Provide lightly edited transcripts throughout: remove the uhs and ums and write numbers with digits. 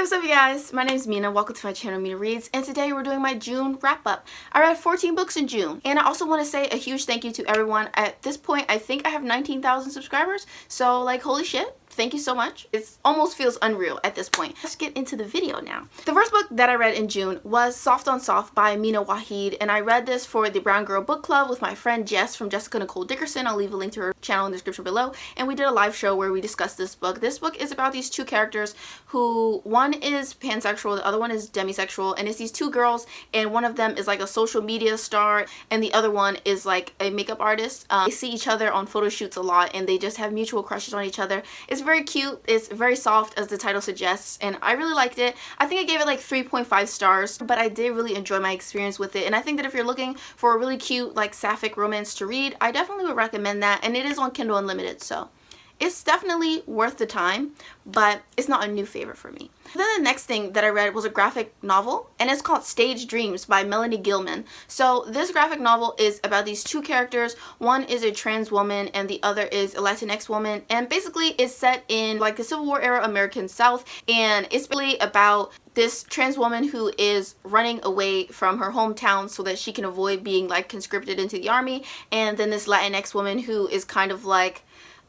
What's up, you guys? My name is Mina. Welcome to my channel, Mina Reads, and today we're doing my June wrap-up. I read 14 books in June, and I also want to say a huge thank you to everyone. At this point, I think I have 19,000 subscribers, so like, holy shit. Thank you so much. It almost feels unreal at this point. Let's get into the video now. The first book that I read in June was Soft on Soft by Mina and I read this for the Brown Girl Book Club with my friend Jess from Jessica Nicole Dickerson. I'll leave a link to her channel in the description below. And we did a live show where we discussed this book. This book is about these two characters who, one is pansexual, the other one is demisexual, and it's these two girls, and one of them is like a social media star, and the other one is like a makeup artist. They see each other on photo shoots a lot, and they just have mutual crushes on each other. It's very cute. It's very soft, as the title suggests, and I really liked it. I think I gave it like 3.5 stars, but I did really enjoy my experience with it, and I think that if you're looking for a really cute like sapphic romance to read, I definitely would recommend that, and it is on Kindle Unlimited, so it's definitely worth the time, but it's not a new favorite for me. Then the next thing that I read was a graphic novel, and it's called Stage Dreams by Melanie Gilman. So this graphic novel is about these two characters. One is a trans woman and the other is a Latinx woman, and basically it's set in like the Civil War era American South, and it's really about this trans woman who is running away from her hometown so that she can avoid being like conscripted into the army, and then this Latinx woman who is kind of like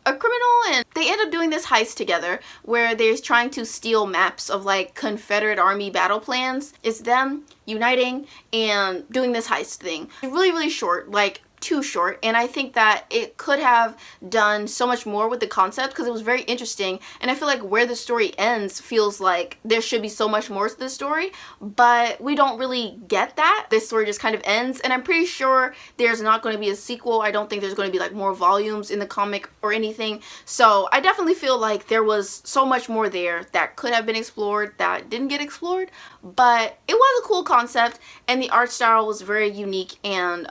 a criminal, and they end up doing this heist together where they're trying to steal maps of like Confederate Army battle plans. It's them uniting and doing this heist thing. Really short, like too short, and I think that it could have done so much more with the concept because it was very interesting, and I feel like where the story ends feels like there should be so much more to the story, but we don't really get that. This story just kind of ends, and I'm pretty sure there's not going to be a sequel. I don't think there's going to be like more volumes in the comic or anything, so I definitely feel like there was so much more there that could have been explored that didn't get explored, but it was a cool concept, and the art style was very unique, and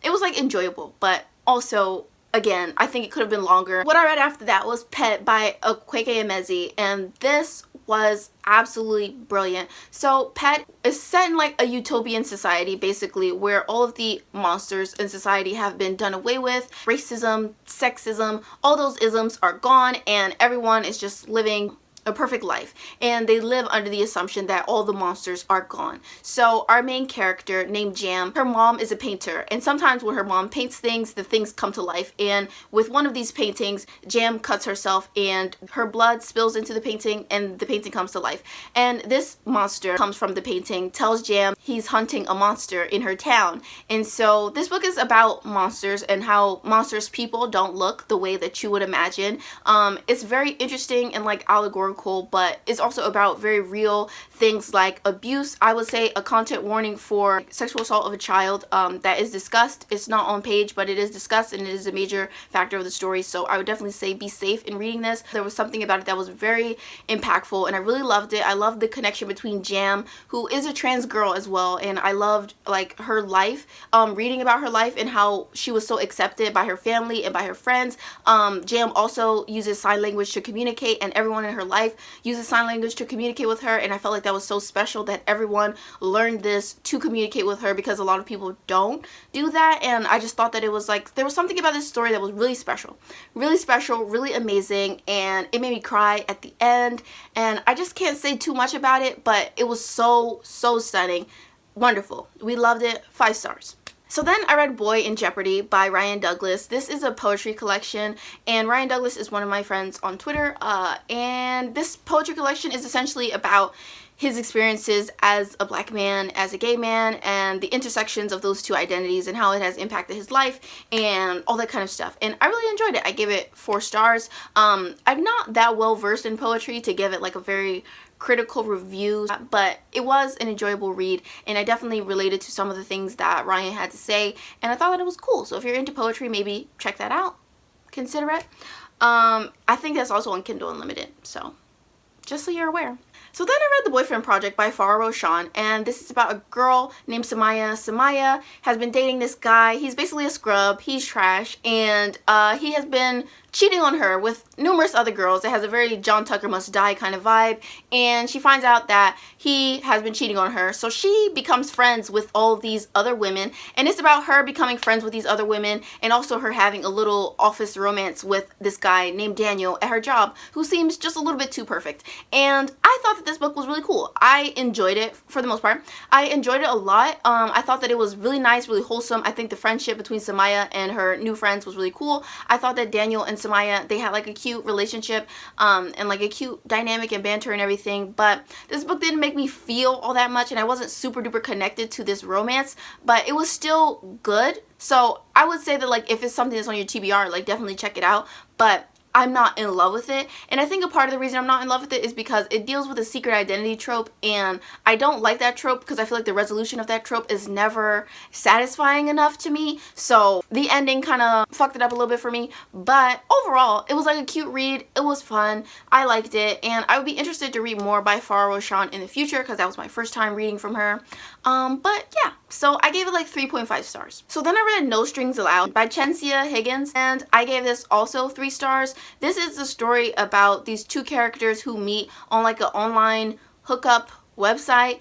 it was like enjoyable, but also, again, I think it could have been longer. What I read after that was Pet by Okweke Emezi, and this was absolutely brilliant. So Pet is set in like a utopian society, basically, where all of the monsters in society have been done away with. Racism, sexism, all those isms are gone, and everyone is just living a perfect life, and they live under the assumption that all the monsters are gone. So our main character named Jam, her mom is a painter, and sometimes when her mom paints things, the things come to life, and with one of these paintings, Jam cuts herself and her blood spills into the painting and the painting comes to life, and this monster comes from the painting, tells Jam he's hunting a monster in her town. And so this book is about monsters and how monsters people don't look the way that you would imagine. It's very interesting and like allegorical, but it's also about very real things like abuse. I would say a content warning for sexual assault of a child that is discussed. It's not on page, but it is discussed, and it is a major factor of the story, so I would definitely say be safe in reading this. There was something about it that was very impactful, and I really loved it. I loved the connection between Jam, who is a trans girl as well, and I loved like her life, reading about her life and how she was so accepted by her family and by her friends. Jam also uses sign language to communicate, and everyone in her life uses sign language to communicate with her, and I felt like that was so special that everyone learned this to communicate with her, because a lot of people don't do that, and I just thought that it was like there was something about this story that was really special, really amazing, and it made me cry at the end, and I just can't say too much about it, but it was so stunning, wonderful. We loved it. 5 stars. So then I read Boy in Jeopardy by Ryan Douglas. This is a poetry collection, and Ryan Douglas is one of my friends on Twitter, and this poetry collection is essentially about his experiences as a black man, as a gay man, and the intersections of those two identities and how it has impacted his life and all that kind of stuff. And I really enjoyed it. I gave it 4 stars. I'm not that well versed in poetry to give it like a very critical review, but it was an enjoyable read, and I definitely related to some of the things that Ryan had to say, and I thought that it was cool. So if you're into poetry, maybe check that out, consider it. I think that's also on Kindle Unlimited, so just so you're aware. So then I read The Boyfriend Project by Farah Roshan, and this is about a girl named Samaya. Samaya has been dating this guy. He's basically a scrub, he's trash, and he has been cheating on her with numerous other girls. It has a very John Tucker Must Die kind of vibe, and she finds out that he has been cheating on her, so she becomes friends with all of these other women, and it's about her becoming friends with these other women, and also her having a little office romance with this guy named Daniel at her job, who seems just a little bit too perfect. And I thought that this book was really cool. I enjoyed it for the most part. I enjoyed it a lot. I thought that it was really nice, really wholesome. I think the friendship between Samaya and her new friends was really cool. I thought that Daniel and Samaya, they had like a cute relationship, and like a cute dynamic and banter and everything, but this book didn't make me feel all that much, and I wasn't super duper connected to this romance, but it was still good. So I would say that, like, if it's something that's on your TBR, like, definitely check it out, but I'm not in love with it. And I think a part of the reason I'm not in love with it is because it deals with a secret identity trope, and I don't like that trope because I feel like the resolution of that trope is never satisfying enough to me. So the ending kind of fucked it up a little bit for me, but overall it was like a cute read. It was fun. I liked it, and I would be interested to read more by Farah Roshan in the future because that was my first time reading from her. But yeah, so I gave it like 3.5 stars. So then I read No Strings Allowed by Chensia Higgins, and I gave this also 3 stars. This is a story about these two characters who meet on like an online hookup website,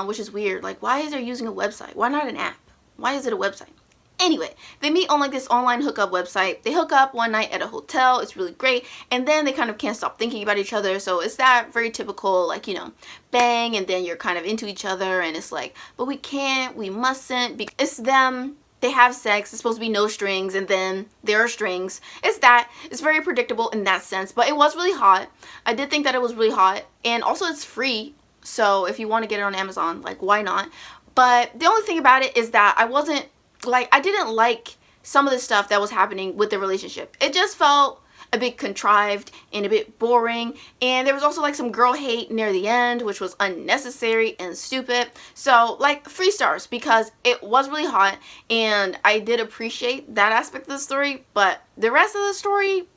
which is weird. Like, why is they using a website? Why not an app? Why is it a website? Anyway, they meet on like this online hookup website. They hook up one night at a hotel. It's really great. And then they kind of can't stop thinking about each other. So it's that very typical, like, you know, bang, and then you're kind of into each other. And it's like, but we can't, we mustn't. It's them. They have sex. It's supposed to be no strings, and then there are strings. It's that. It's very predictable in that sense. But it was really hot. I did think that it was really hot. And also it's free. So if you want to get it on Amazon, like, why not? But the only thing about it is that I didn't like some of the stuff that was happening with the relationship. It just felt a bit contrived and a bit boring, and there was also like some girl hate near the end, which was unnecessary and stupid. So like 3 stars because it was really hot, and I did appreciate that aspect of the story, but the rest of the story,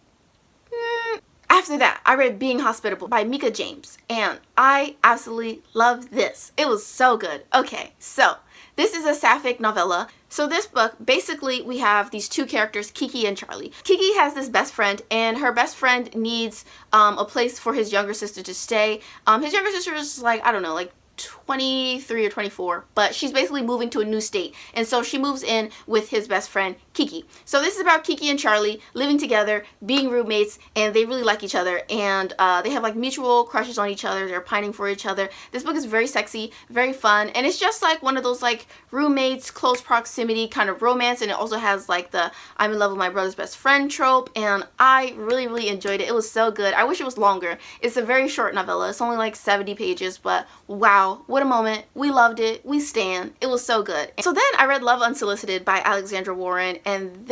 After that, I read Being Hospitable by Mika James, and I absolutely loved this. It was so good. Okay, so this is a sapphic novella. So this book, basically we have these two characters, Kiki and Charlie. Kiki has this best friend, and her best friend needs a place for his younger sister to stay. His younger sister is like, I don't know, like 23 or 24, but she's basically moving to a new state, and so she moves in with his best friend Kiki. So this is about Kiki and Charlie living together, being roommates, and they really like each other, and they have like mutual crushes on each other. They're pining for each other. This book is very sexy, very fun, and it's just like one of those like roommates, close proximity kind of romance, and it also has like the I'm in love with my brother's best friend trope, and I really enjoyed it. It was so good. I wish it was longer. It's a very short novella. It's only like 70 pages, but wow, what a moment. We loved it. We stan. It was so good. So then I read Love Unsolicited by Alexandra Warren, and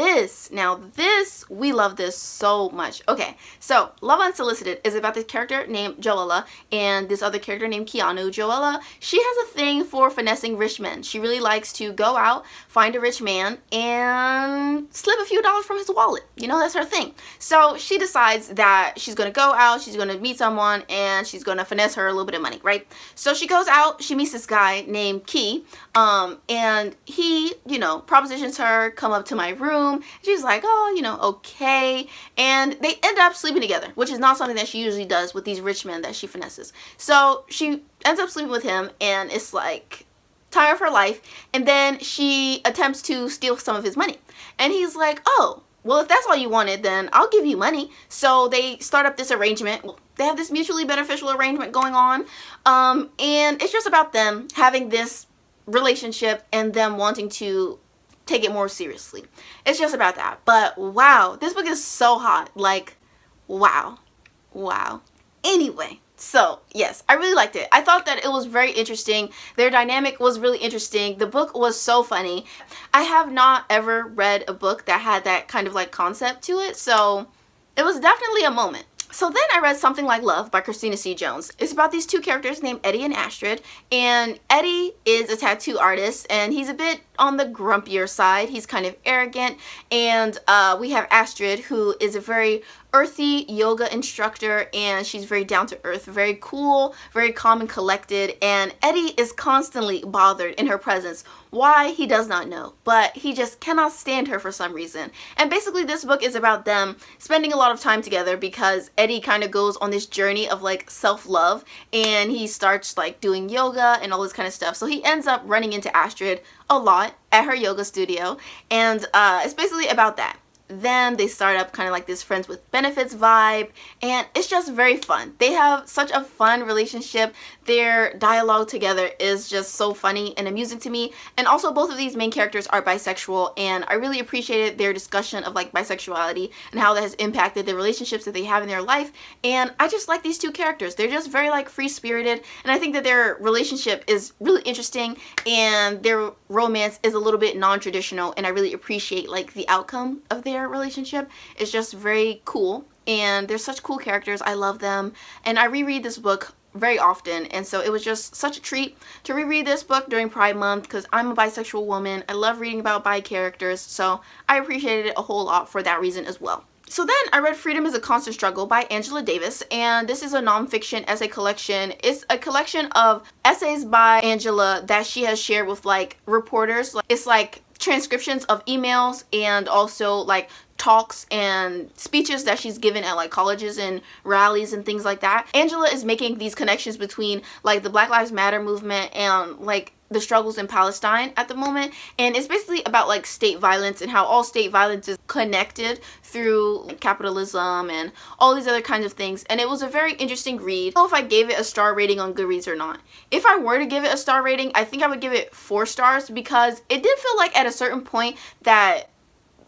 we love this so much. Okay, so Love Unsolicited is about this character named Joella and this other character named Keanu. Joella, she has a thing for finessing rich men. She really likes to go out, find a rich man, and slip a few dollars from his wallet. You know, that's her thing. So she decides that she's gonna go out, she's gonna meet someone, and she's gonna finesse her a little bit of money, right? So she goes out, she meets this guy named Key, and he, you know, propositions her, come up to my room. She's like, oh, you know, okay. And they end up sleeping together, which is not something that she usually does with these rich men that she finesses. So she ends up sleeping with him, and it's like time of her life. And then she attempts to steal some of his money. And he's like, oh, well, if that's all you wanted, then I'll give you money. So they start up this arrangement. They have this mutually beneficial arrangement going on. And it's just about them having this relationship and them wanting to take it more seriously. It's just about that. But wow, this book is so hot. Like, wow. Anyway, so yes, I really liked it. I thought that it was very interesting. Their dynamic was really interesting. The book was so funny. I have not ever read a book that had that kind of like concept to it, so it was definitely a moment. So then I read Something Like Love by Christina C. Jones. It's about these two characters named Eddie and Astrid, and Eddie is a tattoo artist, and he's a bit on the grumpier side. He's kind of arrogant, and we have Astrid, who is a very earthy yoga instructor, and she's very down to earth, very cool, very calm and collected, and Eddie is constantly bothered in her presence. Why, he does not know, but he just cannot stand her for some reason. And basically this book is about them spending a lot of time together because Eddie kind of goes on this journey of like self-love, and he starts like doing yoga and all this kind of stuff. So he ends up running into Astrid a lot at her yoga studio, and it's basically about that. Then they start up kind of like this friends with benefits vibe, and it's just very fun. They have such a fun relationship. Their dialogue together is just so funny and amusing to me. And also both of these main characters are bisexual, and I really appreciated their discussion of like bisexuality and how that has impacted the relationships that they have in their life. And I just like these two characters. They're just very like free-spirited, and I think that their relationship is really interesting, and their romance is a little bit non-traditional, and I really appreciate like the outcome of their relationship. It's just very cool, and they're such cool characters. I love them, and I reread this book very often, and so it was just such a treat to reread this book during Pride Month because I'm a bisexual woman. I love reading about bi characters, so I appreciated it a whole lot for that reason as well. So then I read Freedom is a Constant Struggle by Angela Davis, and this is a nonfiction essay collection. It's a collection of essays by Angela that she has shared with like reporters. It's like transcriptions of emails and also like talks and speeches that she's given at like colleges and rallies and things like that. Angela is making these connections between like the Black Lives Matter movement and like the struggles in Palestine at the moment, and it's basically about like state violence and how all state violence is connected through like, capitalism and all these other kinds of things. And it was a very interesting read. I don't know if I gave it a star rating on Goodreads or not. If I were to give it a star rating, I think I would give it 4 stars because it did feel like at a certain point that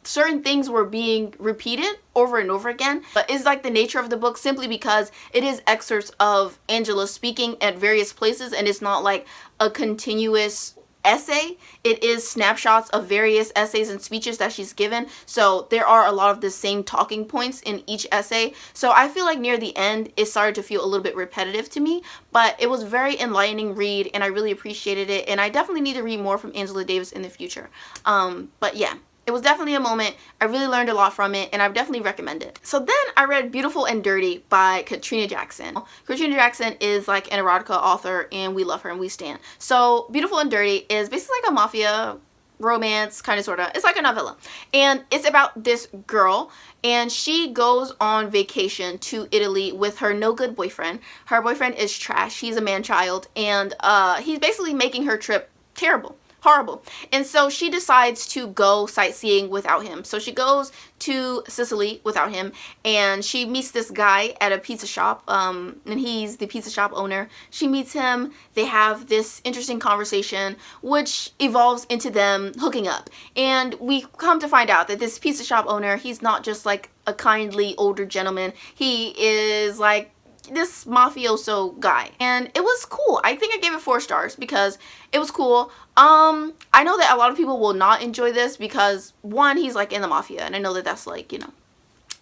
certain things were being repeated over and over again, but it's like the nature of the book simply because it is excerpts of Angela speaking at various places, and it's not like a continuous essay. It is snapshots of various essays and speeches that she's given, so there are a lot of the same talking points in each essay. So I feel like near the end it started to feel a little bit repetitive to me, but it was a very enlightening read and I really appreciated it, and I definitely need to read more from Angela Davis in the future. But yeah, it was definitely a moment. I really learned a lot from it, and I would definitely recommend it. So then I read Beautiful and Dirty by Katrina Jackson. Katrina Jackson is like an erotica author, and we love her and we stan. So Beautiful and Dirty is basically like a mafia romance, kind of, sort of. It's like a novella. And it's about this girl, and she goes on vacation to Italy with her no-good boyfriend. Her boyfriend is trash. He's a man-child, and he's basically making her trip terrible. Horrible. And so she decides to go sightseeing without him. So she goes to Sicily without him, and she meets this guy at a pizza shop, and he's the pizza shop owner. She meets him. They have this interesting conversation, which evolves into them hooking up. And we come to find out that this pizza shop owner, he's not just like a kindly older gentleman. He is like this mafioso guy, and it was cool. I think I gave it 4 stars because it was cool. I know that a lot of people will not enjoy this because, one, he's like in the mafia, and I know that that's like, you know,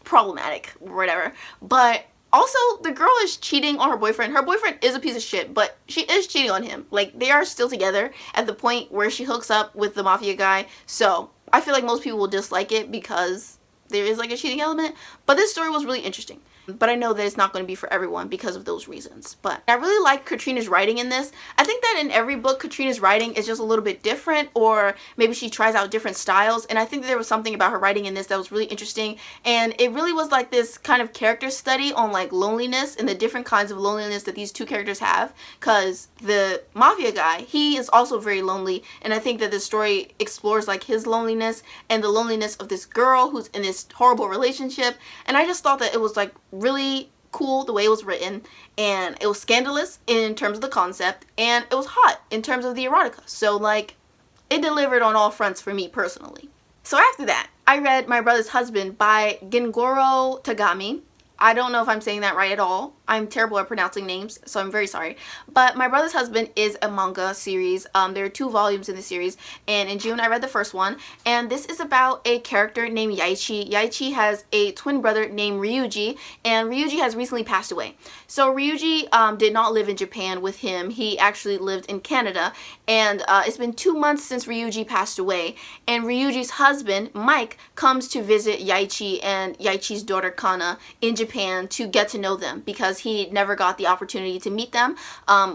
problematic or whatever, but also the girl is cheating on her boyfriend. Her boyfriend is a piece of shit, but she is cheating on him. Like, they are still together at the point where she hooks up with the mafia guy. So I feel like most people will dislike it because there is like a cheating element, but this story was really interesting. But I know that it's not going to be for everyone because of those reasons. But I really like Katrina's writing in this. I think that in every book, Katrina's writing is just a little bit different, or maybe she tries out different styles. And I think that there was something about her writing in this that was really interesting. And it really was like this kind of character study on like loneliness and the different kinds of loneliness that these two characters have. Because the mafia guy, he is also very lonely. And I think that this story explores like his loneliness and the loneliness of this girl who's in this horrible relationship. And I just thought that it was like really cool the way it was written, and it was scandalous in terms of the concept, and it was hot in terms of the erotica. So like, it delivered on all fronts for me personally. So after that, I read My Brother's Husband by Gengoro Tagami. I don't know if I'm saying that right at all. I'm terrible at pronouncing names, so I'm very sorry. But My Brother's Husband is a manga series. There are 2 volumes in the series, and in June I read the first one. And this is about a character named Yaichi. Yaichi has a twin brother named Ryuji, and Ryuji has recently passed away. So Ryuji did not live in Japan with him. He actually lived in Canada, and it's been 2 months since Ryuji passed away. And Ryuji's husband, Mike, comes to visit Yaichi and Yaichi's daughter Kana in Japan to get to know them, because he never got the opportunity to meet them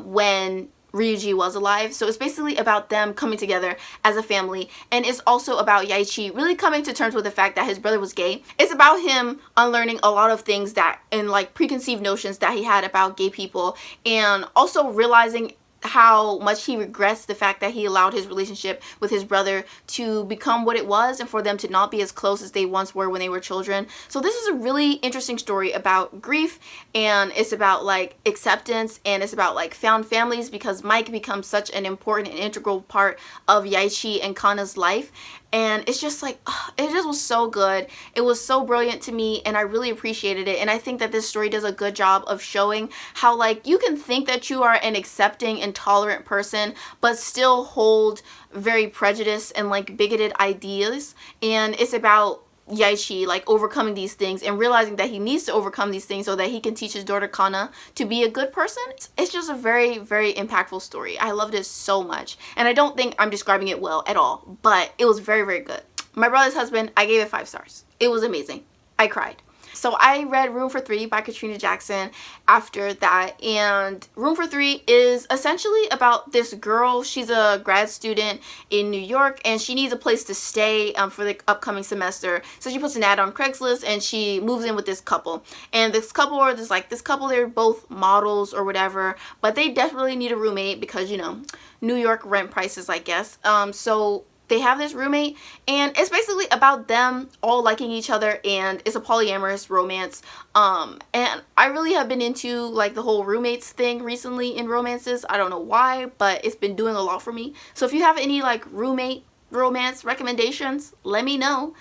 when Ryuji was alive. So it's basically about them coming together as a family, and it's also about Yaichi really coming to terms with the fact that his brother was gay. It's about him unlearning a lot of things that, and like preconceived notions that he had about gay people, and also realizing how much he regrets the fact that he allowed his relationship with his brother to become what it was, and for them to not be as close as they once were when they were children. So this is a really interesting story about grief, and it's about like acceptance, and it's about like found families, because Mike becomes such an important and integral part of Yaichi and Kana's life. And it's just like, it just was so good. It was so brilliant to me, and I really appreciated it. And I think that this story does a good job of showing how like you can think that you are an accepting and tolerant person, but still hold very prejudiced and like bigoted ideas. And it's about Yaichi like overcoming these things and realizing that he needs to overcome these things so that he can teach his daughter Kana to be a good person. It's just a very, very impactful story. I loved it so much, and I don't think I'm describing it well at all, but it was very, very good. My Brother's Husband, I gave it 5 stars. It was amazing. I cried. So I read Room for Three by Katrina Jackson after that, and Room for Three is essentially about this girl. She's a grad student in New York, and she needs a place to stay for the upcoming semester. So she puts an ad on Craigslist, and she moves in with this couple. And this couple, or this couple, they're both models or whatever, but they definitely need a roommate because, you know, New York rent prices, I guess. So they have this roommate, and it's basically about them all liking each other, and it's a polyamorous romance. And I really have been into like the whole roommates thing recently in romances. I don't know why, but it's been doing a lot for me. So if you have any like roommate romance recommendations, let me know.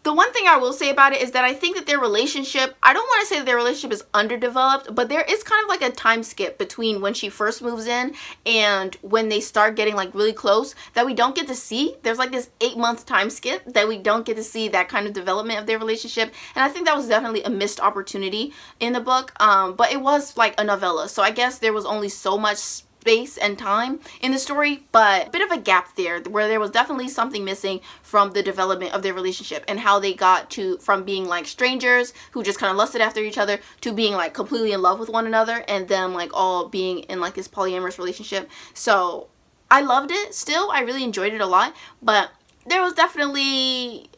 The one thing I will say about it is that I think that their relationship, I don't want to say that their relationship is underdeveloped, but there is kind of like a time skip between when she first moves in and when they start getting like really close that we don't get to see. There's like this 8-month time skip that we don't get to see that kind of development of their relationship, and I think that was definitely a missed opportunity in the book. But it was like a novella, so I guess there was only so much space and time in the story, but a bit of a gap there where there was definitely something missing from the development of their relationship and how they got to from being like strangers who just kind of lusted after each other to being like completely in love with one another, and them like all being in like this polyamorous relationship. So I loved it still. I really enjoyed it a lot, but there definitely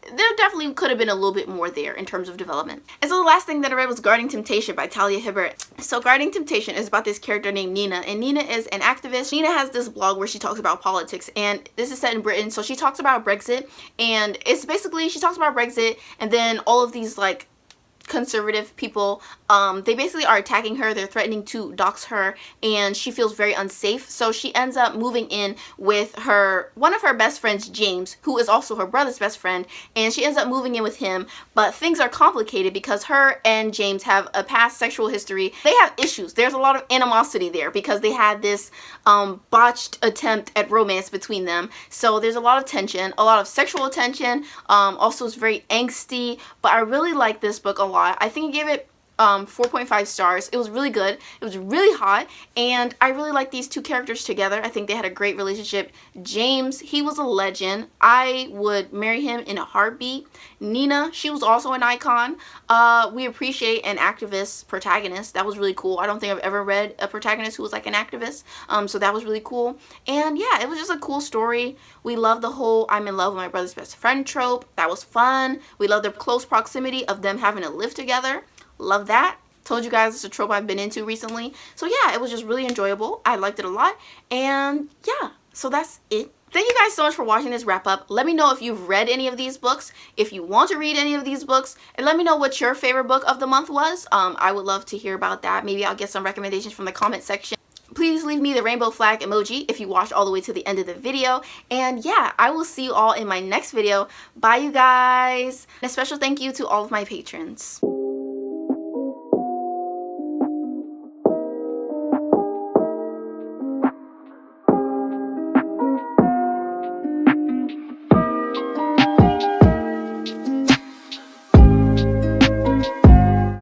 could have been a little bit more there in terms of development. And so the last thing that I read was Guarding Temptation by Talia Hibbert. So Guarding Temptation is about this character named Nina, and Nina is an activist. Nina has this blog where she talks about politics, and this is set in Britain. So she talks about Brexit, and it's basically, she talks about Brexit, and then all of these like conservative people, they basically are attacking her. They're threatening to dox her, and she feels very unsafe. So she ends up moving in with one of her best friends, James, who is also her brother's best friend, and she ends up moving in with him. But things are complicated because her and James have a past sexual history. They have issues. There's a lot of animosity there because they had this botched attempt at romance between them. So there's a lot of tension, a lot of sexual tension. Also it's very angsty, but I really like this book a lot. I think I gave it 4.5 stars. It was really good. It was really hot, and I really like these two characters together. I think they had a great relationship. James, he was a legend. I would marry him in a heartbeat. Nina, she was also an icon. We appreciate an activist protagonist. That was really cool. I don't think I've ever read a protagonist who was like an activist, so that was really cool. And yeah, it was just a cool story. We love the whole I'm in love with my brother's best friend trope. That was fun. We love the close proximity of them having to live together. Love that. Told you guys it's a trope I've been into recently. So yeah, it was just really enjoyable. I liked it a lot. And yeah, so that's it. Thank you guys so much for watching this wrap up. Let me know if you've read any of these books, if you want to read any of these books, and let me know what your favorite book of the month was. I would love to hear about that. Maybe I'll get some recommendations from the comment section. Please leave me the rainbow flag emoji if you watched all the way to the end of the video. And yeah, I will see you all in my next video. Bye, you guys. And a special thank you to all of my patrons.